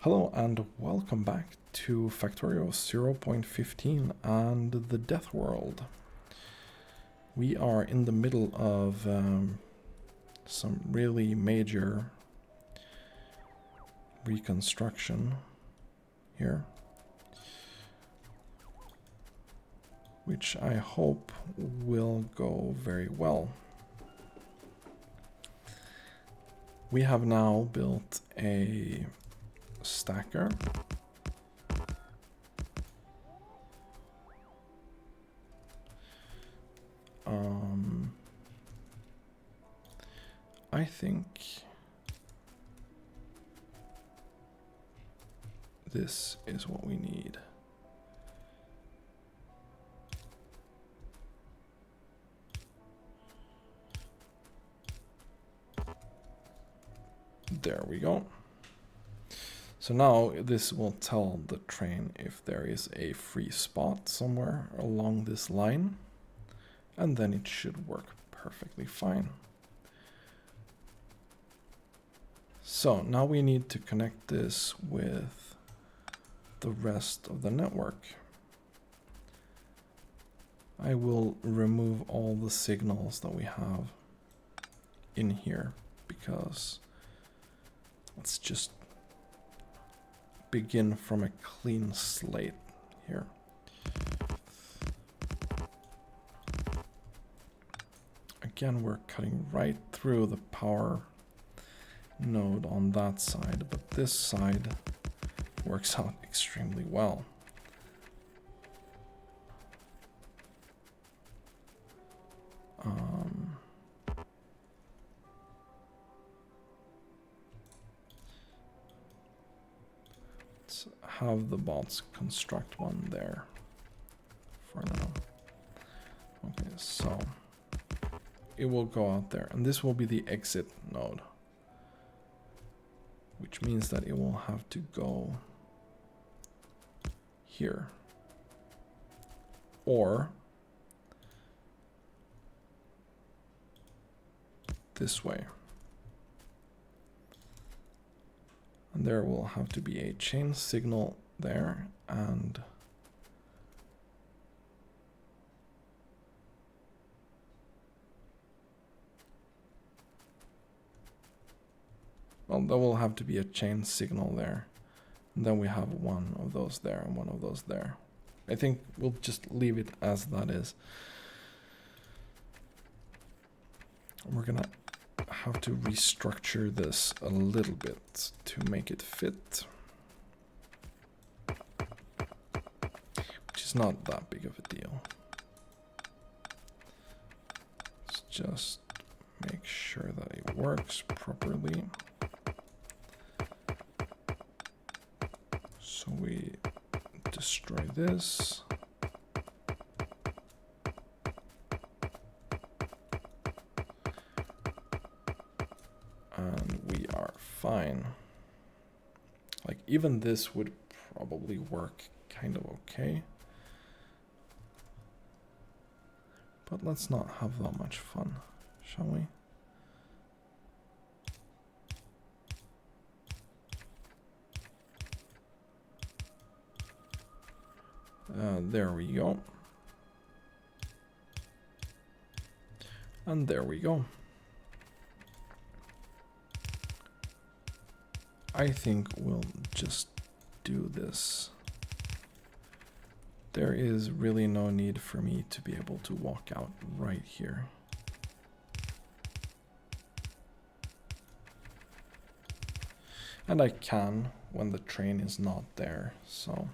Hello and welcome back to Factorio 0.15 and the Deathworld. We are in the middle of some really major reconstruction here, which I hope will go very well. We have now built a stacker. I think this is what we need. There we go. So now this will tell the train if there is a free spot somewhere along this line, and then it should work perfectly fine. So now we need to connect this with the rest of the network. I will remove all the signals that we have in here because let's just begin from a clean slate here. Again, we're cutting right through the power node on that side, but this side works out extremely well. Let's have the bots construct one there for now. Okay, so it will go out there, and this will be the exit node, which means that it will have to go here or this way. And there will have to be a chain signal there, and well, there will have to be a chain signal there. And then we have one of those there and one of those there. I think we'll just leave it as that is. We're gonna have to restructure this a little bit to make it fit, which is not that big of a deal. Let's just make sure that it works properly. So we destroy this. And we are fine. Like, even this would probably work kind of okay. But let's not have that much fun, shall we? There we go. And there we go. I think we'll just do this. There is really no need for me to be able to walk out right here. And I can when the train is not there, so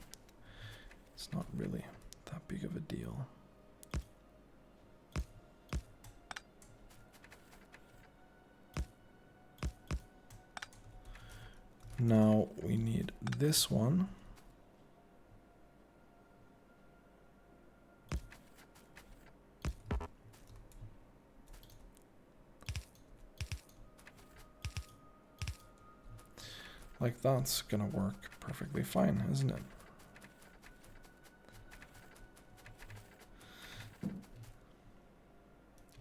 it's not really that big of a deal. Now we need this one. Like, that's gonna work perfectly fine, isn't it?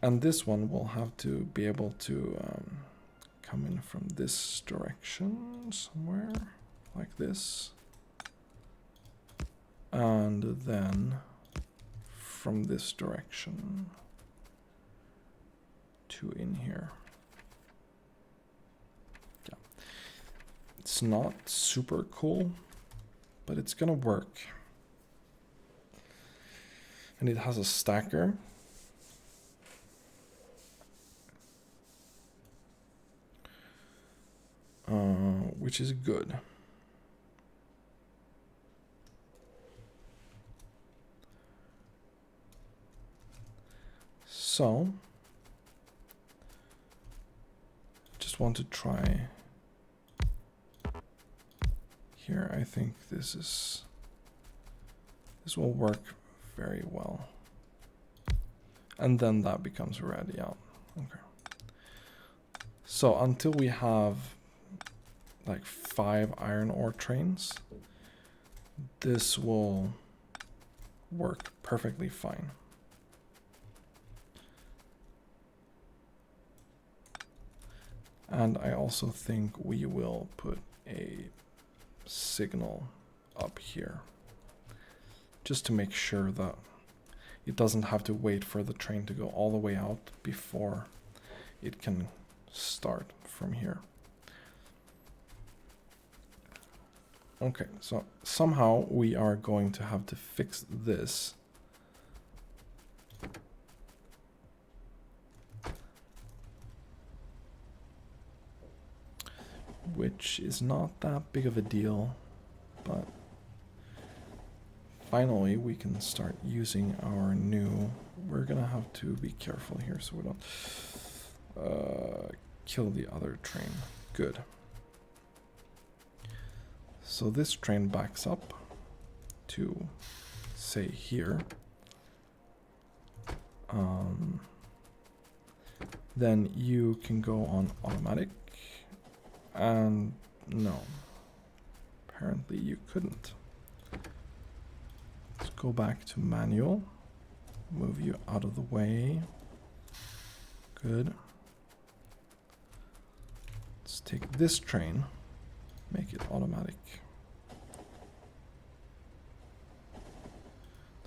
And this one will have to be able to come in from this direction somewhere. like this. And then from this direction to in here. Yeah. It's not super cool, but it's gonna work. And it has a stacker. Which is good. So, just want to try here. I think this will work very well. And then that becomes red, yeah. Okay. So until we have like 5 iron ore trains, this will work perfectly fine. And I also think we will put a signal up here, just to make sure that it doesn't have to wait for the train to go all the way out before it can start from here. Okay, so somehow we are going to have to fix this. Which is not that big of a deal, but finally we can start using our new... We're gonna have to be careful here so we don't kill the other train. Good. So this train backs up to, say, here. Then you can go on automatic. And no, apparently you couldn't. Let's go back to manual. Move you out of the way. Good. Let's take this train, make it automatic.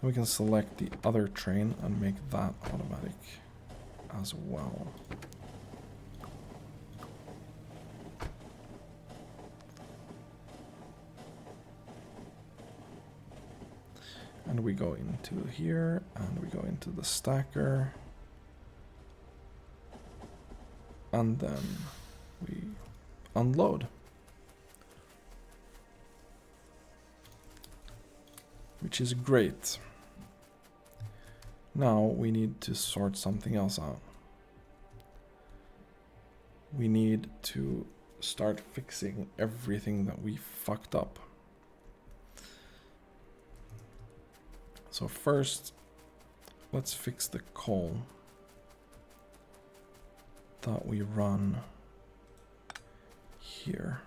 Then we can select the other train and make that automatic as well. And we go into here, and we go into the stacker. And then we unload. Which is great. Now we need to sort something else out. We need to start fixing everything that we fucked up. So first, let's fix the coal that we run here.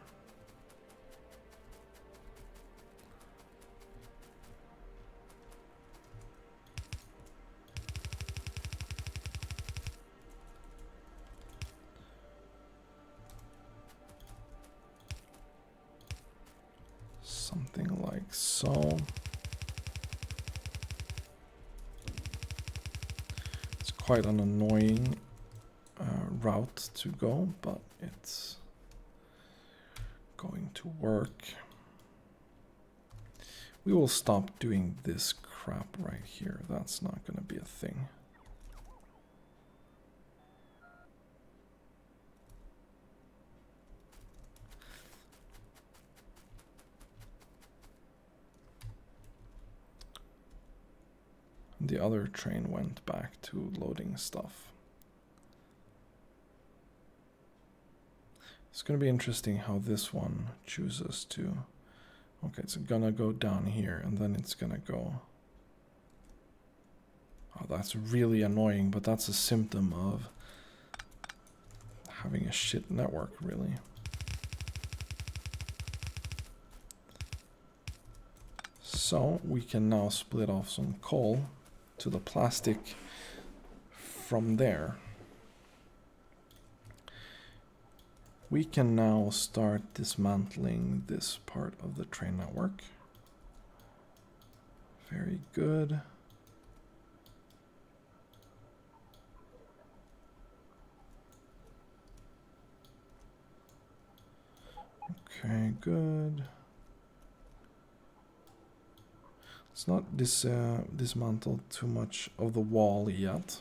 Something like so. Quite an annoying route to go, but it's going to work. We will stop doing this crap right here. That's not going to be a thing. The other train went back to loading stuff. It's going to be interesting how this one chooses to... Okay, it's gonna go down here, and then it's gonna go... Oh, that's really annoying, but that's a symptom of having a shit network, really. So, we can now split off some coal to the plastic from there. We can now start dismantling this part of the train network. Very good. Okay, good. Let's not dismantle too much of the wall yet.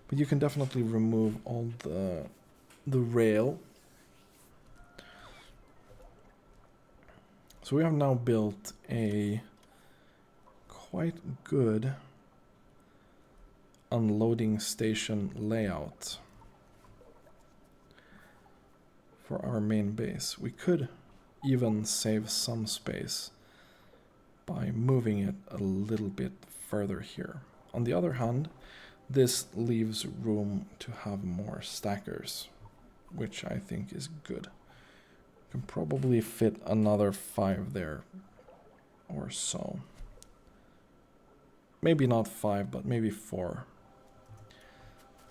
But you can definitely remove all the rail. So we have now built a quite good unloading station layout for our main base. We could even save some space by moving it a little bit further here. On the other hand, this leaves room to have more stackers, which I think is good. Can probably fit another 5 there or so. Maybe not 5, but maybe 4.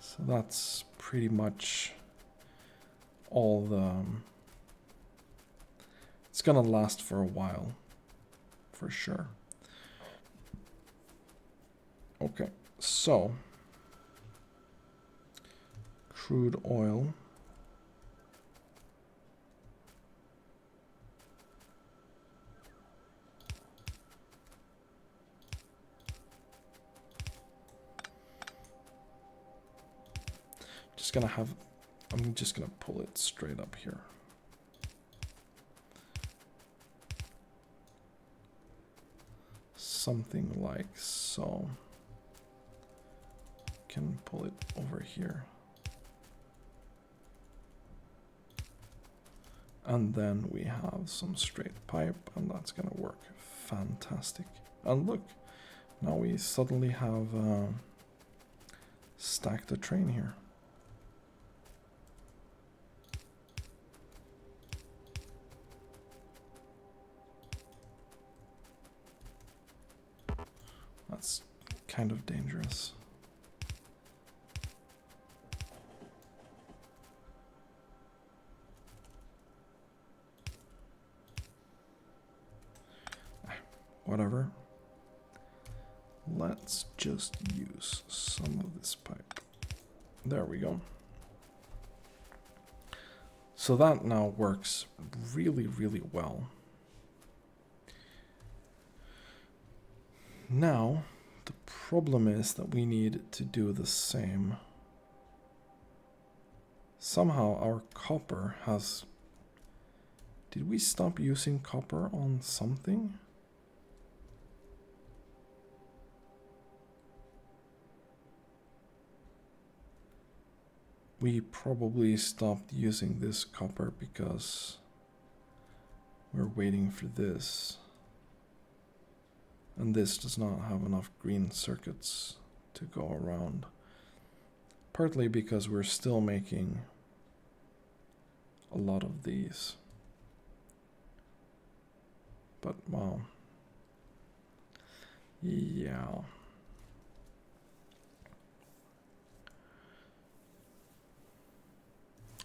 So that's pretty much all the... It's gonna last for a while, for sure. Okay, so crude oil. I'm just gonna pull it straight up here. Something like so. Can pull it over here. And then we have some straight pipe, and that's gonna work fantastic. And look, now we suddenly have stacked a train here. That's kind of dangerous. Whatever. Let's just use some of this pipe. There we go. So that now works really, really well. Now, the problem is that we need to do the same. Somehow our copper has... Did we stop using copper on something? We probably stopped using this copper because we're waiting for this. And this does not have enough green circuits to go around. Partly because we're still making a lot of these. But wow. Yeah.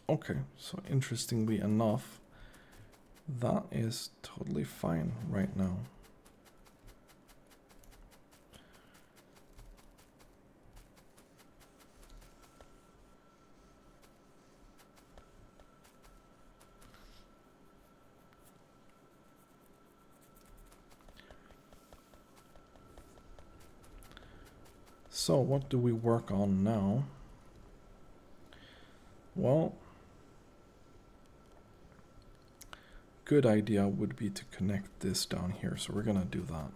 Okay, so interestingly enough, that is totally fine right now. So what do we work on now? Well, good idea would be to connect this down here, so we're gonna do that.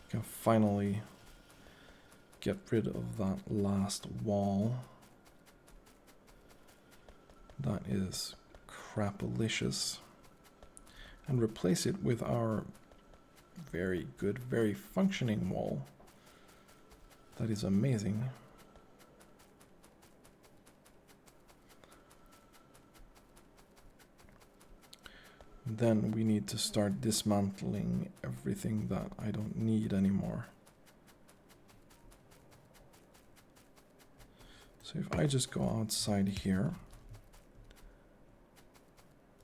Can finally get rid of that last wall. That is crapalicious. And replace it with our very good, very functioning wall. That is amazing. Then we need to start dismantling everything that I don't need anymore. So So if I just go outside here,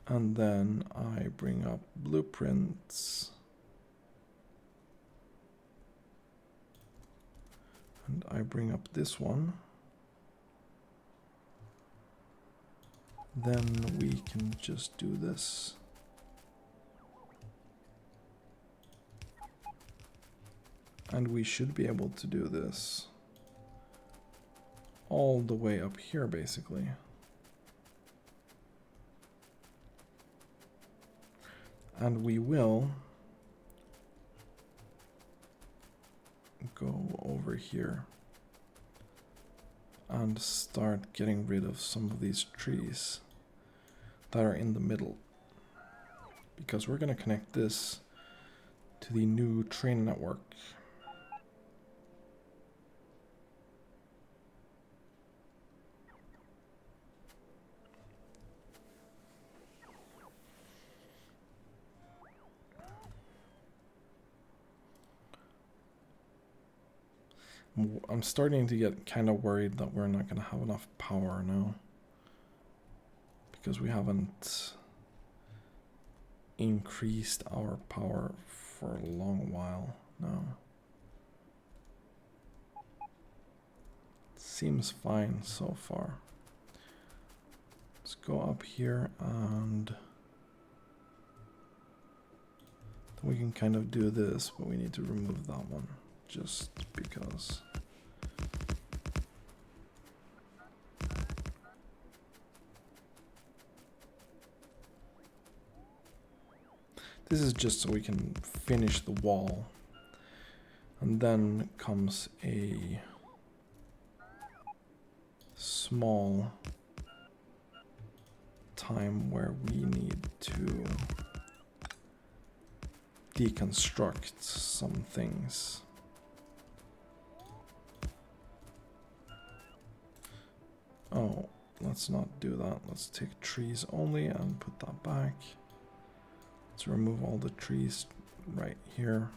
and then I bring up blueprints, and I bring up this one, then we can just do this. And we should be able to do this all the way up here, basically. And we will go over here and start getting rid of some of these trees that are in the middle. Because we're going to connect this to the new train network. I'm starting to get kind of worried that we're not going to have enough power now. Because we haven't increased our power for a long while now. Seems fine so far. Let's go up here and we can kind of do this, but we need to remove that one just because. This is just so we can finish the wall. And then comes a small time where we need to deconstruct some things. Oh, let's not do that. Let's take trees only and put that back. Let's remove all the trees right here.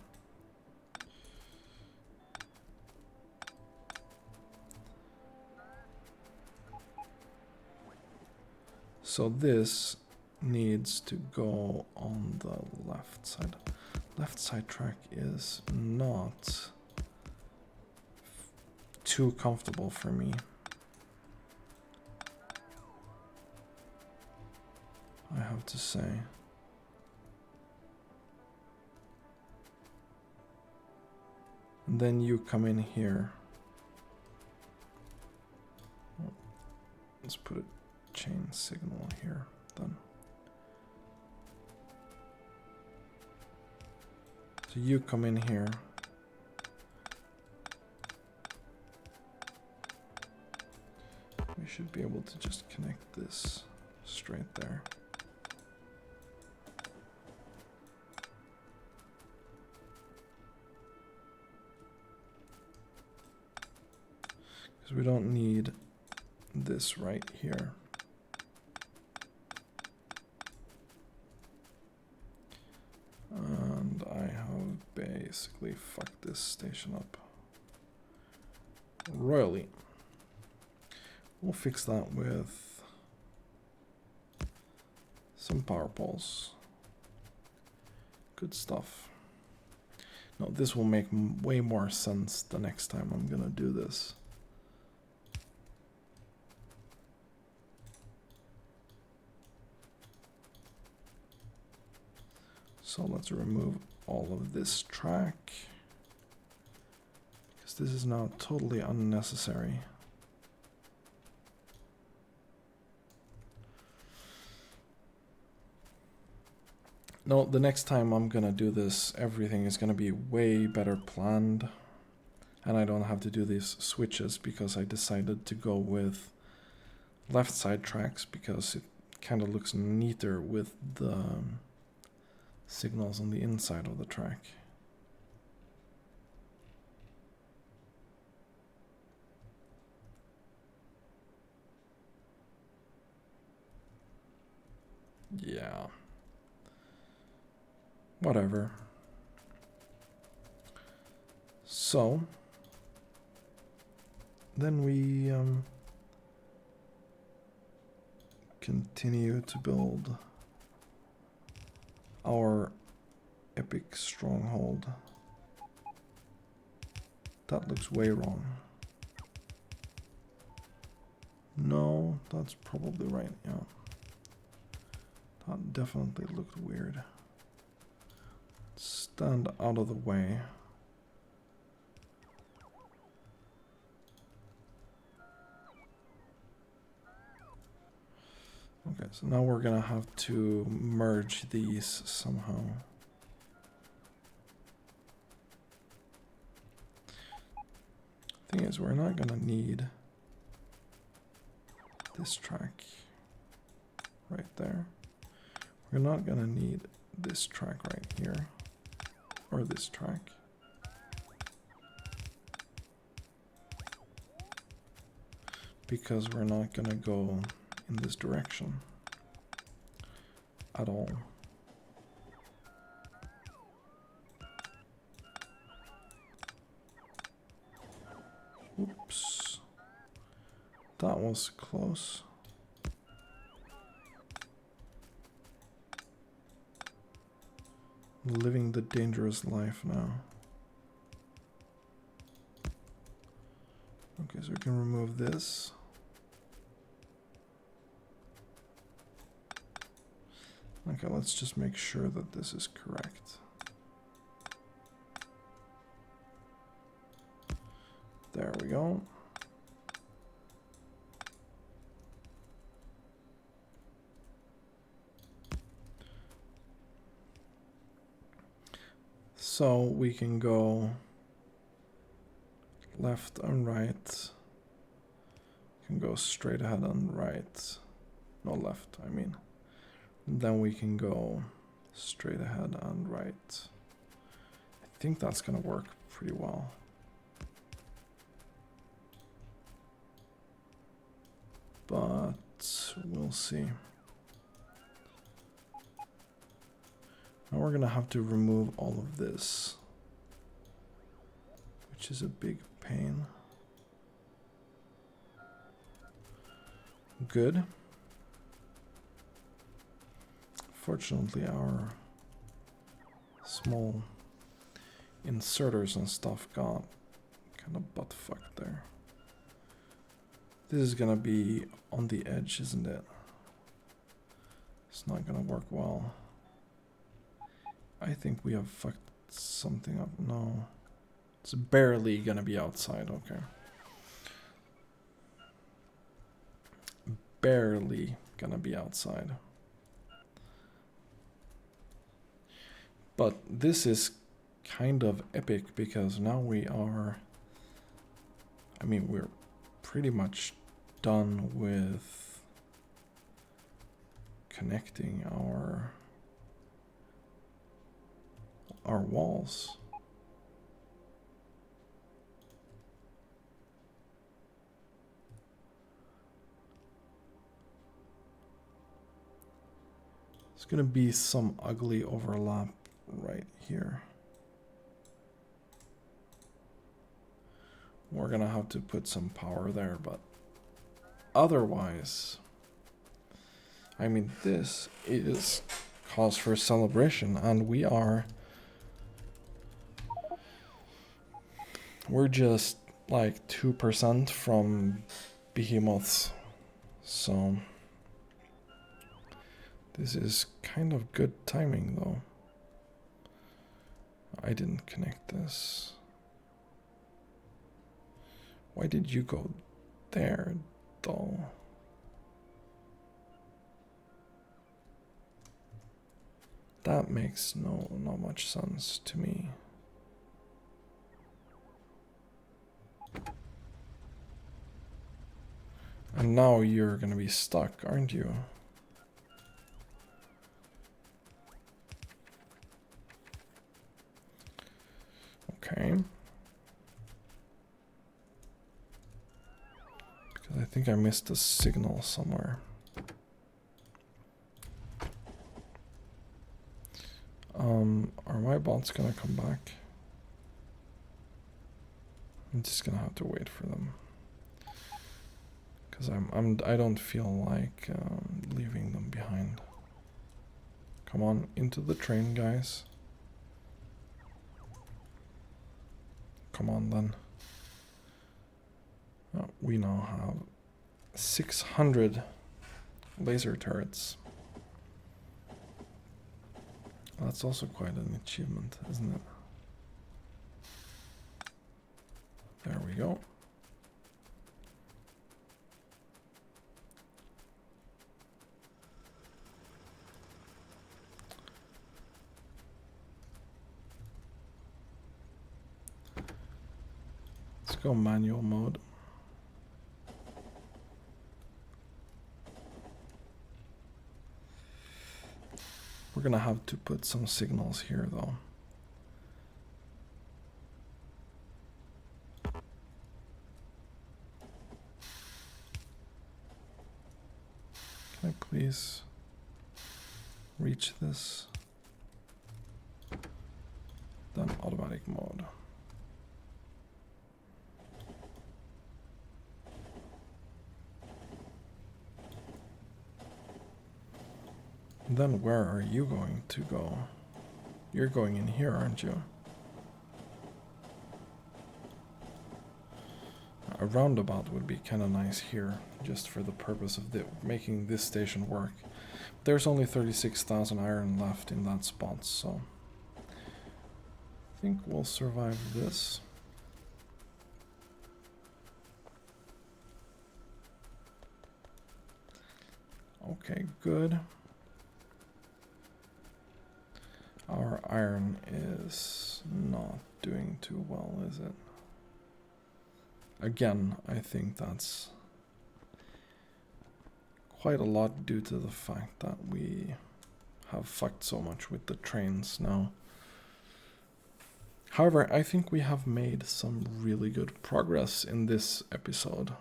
So this needs to go on the left side. Left side track is not too comfortable for me. I have to say. And then you come in here. Let's put a chain signal here then. So you come in here. We should be able to just connect this straight there. Because we don't need this right here. And I have basically fucked this station up royally. We'll fix that with some power poles. Good stuff. Now this will make way more sense the next time I'm gonna do this. So let's remove all of this track, because this is now totally unnecessary. No, the next time I'm gonna do this, everything is gonna be way better planned, and I don't have to do these switches because I decided to go with left side tracks because it kind of looks neater with the signals on the inside of the track. Yeah. Whatever. So then we continue to build our epic stronghold. That looks way wrong. No, that's probably right, yeah. That definitely looked weird. Stand out of the way. Okay, so now we're gonna have to merge these somehow. Thing is, we're not gonna need this track right there. We're not gonna need this track right here, or this track. Because we're not gonna go in this direction at all. Oops. That was close. Living the dangerous life now. Okay, so we can remove this. Okay, let's just make sure that this is correct. There we go. So we can go left and right. We can go straight ahead and right. No, left, I mean. Then we can go straight ahead and right. I think that's gonna work pretty well. But we'll see. Now we're gonna have to remove all of this, which is a big pain. Good. Fortunately, our small inserters and stuff got kind of butt fucked there. This is gonna be on the edge, isn't it? It's not gonna work well. I think we have fucked something up. No. It's barely gonna be outside, okay. Barely gonna be outside. But this is kind of epic because now we are... I mean, we're pretty much done with connecting our walls. There's gonna be some ugly overlap right here. We're gonna have to put some power there, but otherwise, I mean, this is cause for celebration, and we're just like 2% from behemoths, so this is kind of good timing though. I didn't connect this. Why did you go there though? That makes not much sense to me. And now you're gonna be stuck, aren't you? Okay. Because I think I missed a signal somewhere. Are my bots gonna come back? I'm just gonna have to wait for them. Because I don't feel like leaving them behind. Come on, into the train, guys. Come on, then. Oh, we now have 600 laser turrets. That's also quite an achievement, isn't it? There we go. Let's go manual mode. We're gonna have to put some signals here though. Can I please reach this? Then automatic mode. Then where are you going to go? You're going in here, aren't you? A roundabout would be kind of nice here, just for the purpose of making this station work. There's only 36,000 iron left in that spot, so I think we'll survive this. Okay, good. Our iron is not doing too well, is it? Again, I think that's quite a lot due to the fact that we have fucked so much with the trains now. However, I think we have made some really good progress in this episode.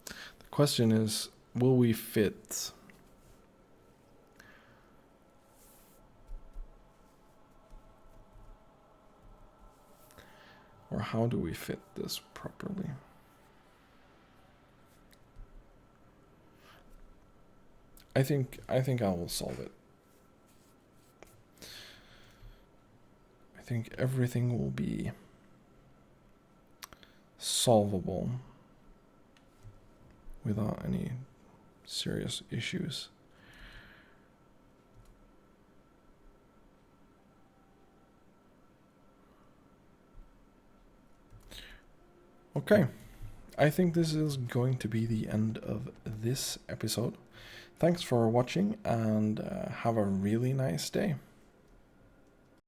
The question is, will we fit or how do we fit this properly? I think I will solve it. I think everything will be solvable without any serious issues. Okay, I think this is going to be the end of this episode. Thanks for watching and have a really nice day.